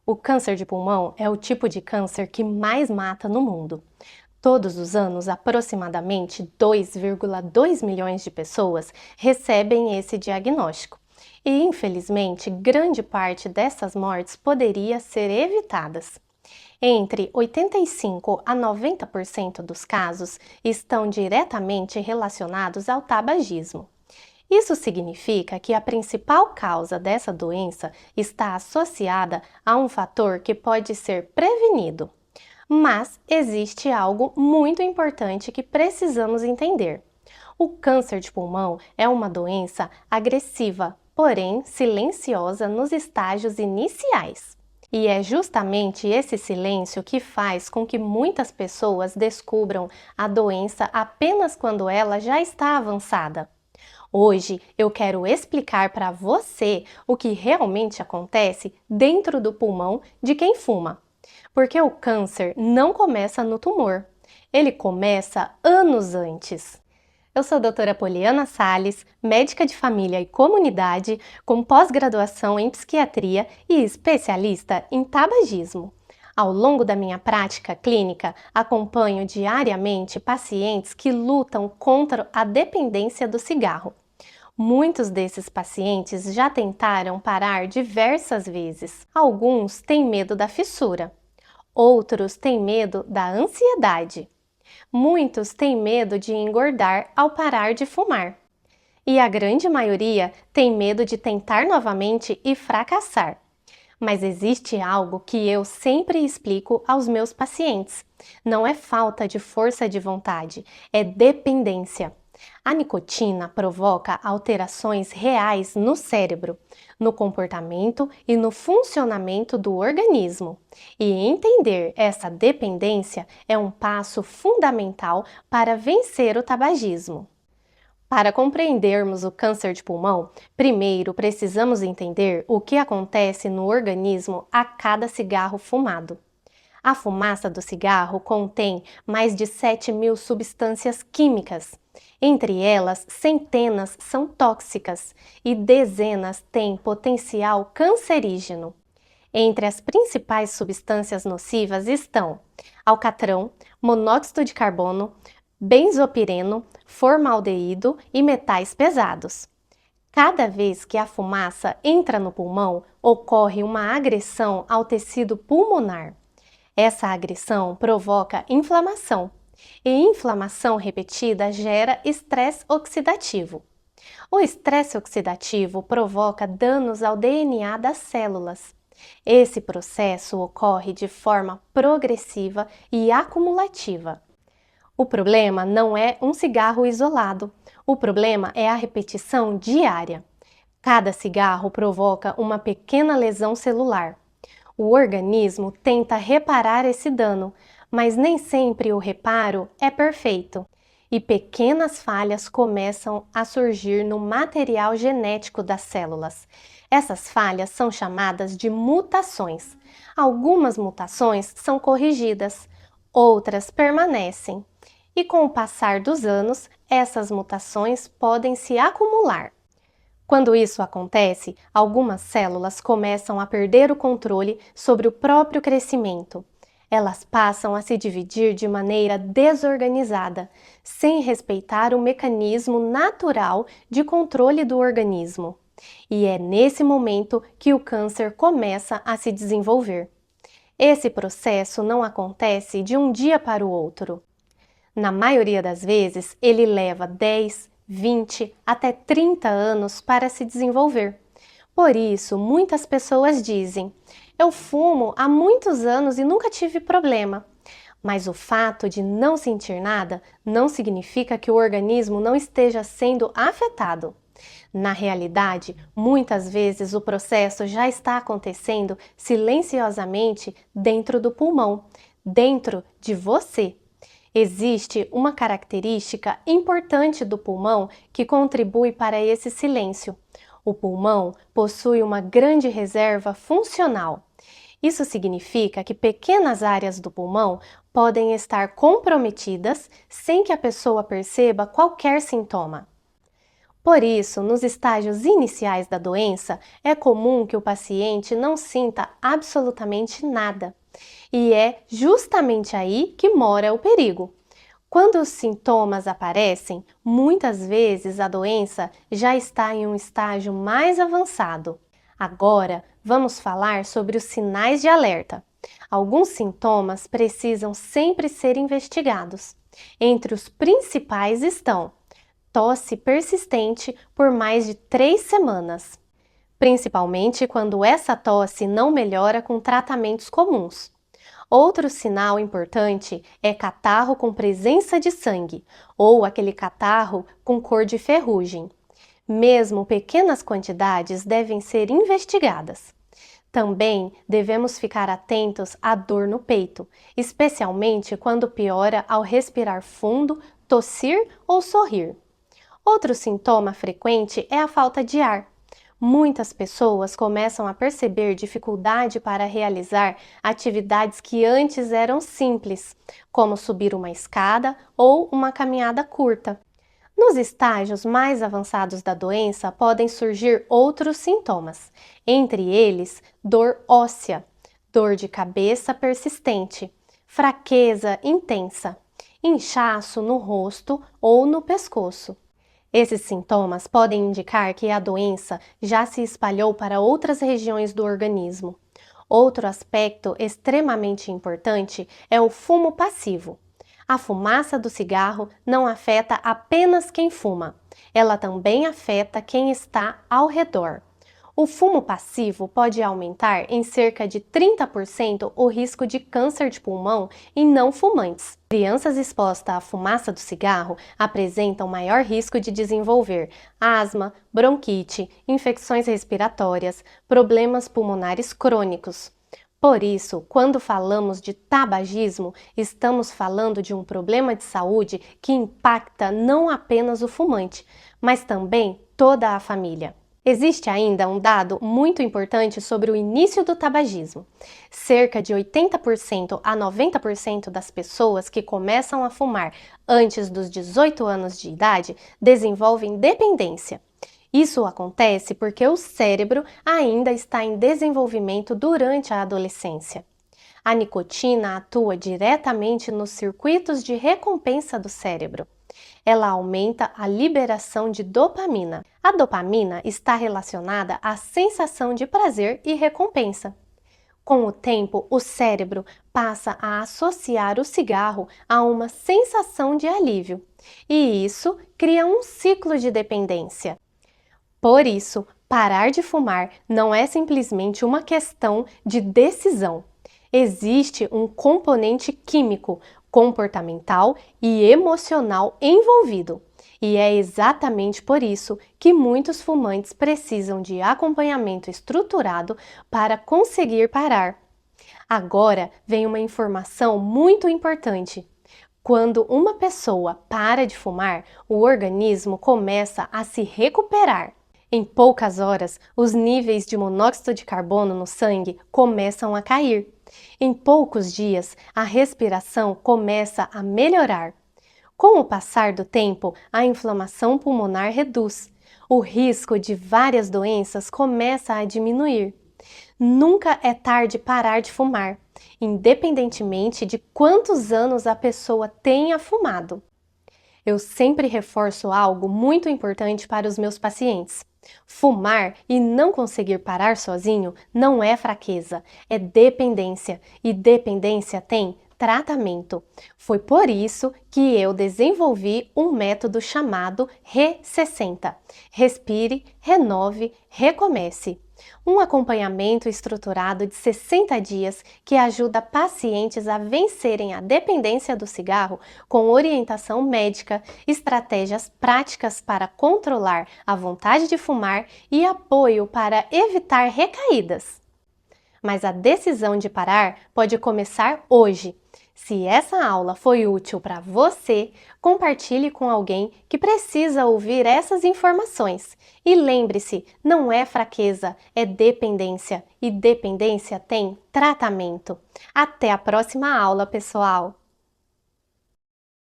O câncer de pulmão é o tipo de câncer que mais mata no mundo. Todos os anos, aproximadamente 2,2 milhões de pessoas recebem esse diagnóstico. E, infelizmente, grande parte dessas mortes poderia ser evitadas. Entre 85 a 90% dos casos estão diretamente relacionados ao tabagismo. Isso significa que a principal causa dessa doença está associada a um fator que pode ser prevenido. Mas existe algo muito importante que precisamos entender. O câncer de pulmão é uma doença agressiva, porém silenciosa nos estágios iniciais. E é justamente esse silêncio que faz com que muitas pessoas descubram a doença apenas quando ela já está avançada. Hoje eu quero explicar para você o que realmente acontece dentro do pulmão de quem fuma. Porque o câncer não começa no tumor, ele começa anos antes. Eu sou a doutora Poliana Salles, médica de família e comunidade, com pós-graduação em psiquiatria e especialista em tabagismo. Ao longo da minha prática clínica, acompanho diariamente pacientes que lutam contra a dependência do cigarro. Muitos desses pacientes já tentaram parar diversas vezes. Alguns têm medo da fissura, outros têm medo da ansiedade. Muitos têm medo de engordar ao parar de fumar. E a grande maioria tem medo de tentar novamente e fracassar. Mas existe algo que eu sempre explico aos meus pacientes. Não é falta de força de vontade, é dependência. A nicotina provoca alterações reais no cérebro, no comportamento e no funcionamento do organismo. E entender essa dependência é um passo fundamental para vencer o tabagismo. Para compreendermos o câncer de pulmão, primeiro precisamos entender o que acontece no organismo a cada cigarro fumado. A fumaça do cigarro contém mais de 7.000 substâncias químicas. Entre elas, centenas são tóxicas e dezenas têm potencial cancerígeno. Entre as principais substâncias nocivas estão alcatrão, monóxido de carbono, benzopireno, formaldeído e metais pesados. Cada vez que a fumaça entra no pulmão, ocorre uma agressão ao tecido pulmonar. Essa agressão provoca inflamação, e inflamação repetida gera estresse oxidativo. O estresse oxidativo provoca danos ao DNA das células. Esse processo ocorre de forma progressiva e acumulativa. O problema não é um cigarro isolado, o problema é a repetição diária. Cada cigarro provoca uma pequena lesão celular. O organismo tenta reparar esse dano, mas nem sempre o reparo é perfeito. E pequenas falhas começam a surgir no material genético das células. Essas falhas são chamadas de mutações. Algumas mutações são corrigidas, outras permanecem. E com o passar dos anos, essas mutações podem se acumular. Quando isso acontece, algumas células começam a perder o controle sobre o próprio crescimento. Elas passam a se dividir de maneira desorganizada, sem respeitar o mecanismo natural de controle do organismo. E é nesse momento que o câncer começa a se desenvolver. Esse processo não acontece de um dia para o outro. Na maioria das vezes, ele leva 10, 20 até 30 anos para se desenvolver. Por isso, muitas pessoas dizem: eu fumo há muitos anos e nunca tive problema. Mas o fato de não sentir nada não significa que o organismo não esteja sendo afetado. Na realidade, muitas vezes o processo já está acontecendo silenciosamente dentro do pulmão, dentro de você. Existe uma característica importante do pulmão que contribui para esse silêncio. O pulmão possui uma grande reserva funcional. Isso significa que pequenas áreas do pulmão podem estar comprometidas sem que a pessoa perceba qualquer sintoma. Por isso, nos estágios iniciais da doença, é comum que o paciente não sinta absolutamente nada. E é justamente aí que mora o perigo. Quando os sintomas aparecem, muitas vezes a doença já está em um estágio mais avançado. Agora, vamos falar sobre os sinais de alerta. Alguns sintomas precisam sempre ser investigados. Entre os principais estão tosse persistente por mais de 3 semanas, principalmente quando essa tosse não melhora com tratamentos comuns. Outro sinal importante é catarro com presença de sangue, ou aquele catarro com cor de ferrugem. Mesmo pequenas quantidades devem ser investigadas. Também devemos ficar atentos à dor no peito, especialmente quando piora ao respirar fundo, tossir ou sorrir. Outro sintoma frequente é a falta de ar. Muitas pessoas começam a perceber dificuldade para realizar atividades que antes eram simples, como subir uma escada ou uma caminhada curta. Nos estágios mais avançados da doença podem surgir outros sintomas, entre eles dor óssea, dor de cabeça persistente, fraqueza intensa, inchaço no rosto ou no pescoço. Esses sintomas podem indicar que a doença já se espalhou para outras regiões do organismo. Outro aspecto extremamente importante é o fumo passivo. A fumaça do cigarro não afeta apenas quem fuma, ela também afeta quem está ao redor. O fumo passivo pode aumentar em cerca de 30% o risco de câncer de pulmão em não fumantes. Crianças expostas à fumaça do cigarro apresentam maior risco de desenvolver asma, bronquite, infecções respiratórias, problemas pulmonares crônicos. Por isso, quando falamos de tabagismo, estamos falando de um problema de saúde que impacta não apenas o fumante, mas também toda a família. Existe ainda um dado muito importante sobre o início do tabagismo. Cerca de 80% a 90% das pessoas que começam a fumar antes dos 18 anos de idade desenvolvem dependência. Isso acontece porque o cérebro ainda está em desenvolvimento durante a adolescência. A nicotina atua diretamente nos circuitos de recompensa do cérebro. Ela aumenta a liberação de dopamina. A dopamina está relacionada à sensação de prazer e recompensa. Com o tempo, o cérebro passa a associar o cigarro a uma sensação de alívio, e isso cria um ciclo de dependência. Por isso, parar de fumar não é simplesmente uma questão de decisão. Existe um componente químico, comportamental e emocional envolvido. E é exatamente por isso que muitos fumantes precisam de acompanhamento estruturado para conseguir parar. Agora vem uma informação muito importante. Quando uma pessoa para de fumar, o organismo começa a se recuperar. Em poucas horas, os níveis de monóxido de carbono no sangue começam a cair. Em poucos dias, a respiração começa a melhorar. Com o passar do tempo, a inflamação pulmonar reduz. O risco de várias doenças começa a diminuir. Nunca é tarde parar de fumar, independentemente de quantos anos a pessoa tenha fumado. Eu sempre reforço algo muito importante para os meus pacientes. Fumar e não conseguir parar sozinho não é fraqueza, é dependência, e dependência tem tratamento. Foi por isso que eu desenvolvi um método chamado RE60. Respire, renove, recomece. Um acompanhamento estruturado de 60 dias que ajuda pacientes a vencerem a dependência do cigarro com orientação médica, estratégias práticas para controlar a vontade de fumar e apoio para evitar recaídas. Mas a decisão de parar pode começar hoje. Se essa aula foi útil para você, compartilhe com alguém que precisa ouvir essas informações. E lembre-se, não é fraqueza, é dependência, e dependência tem tratamento. Até a próxima aula, pessoal!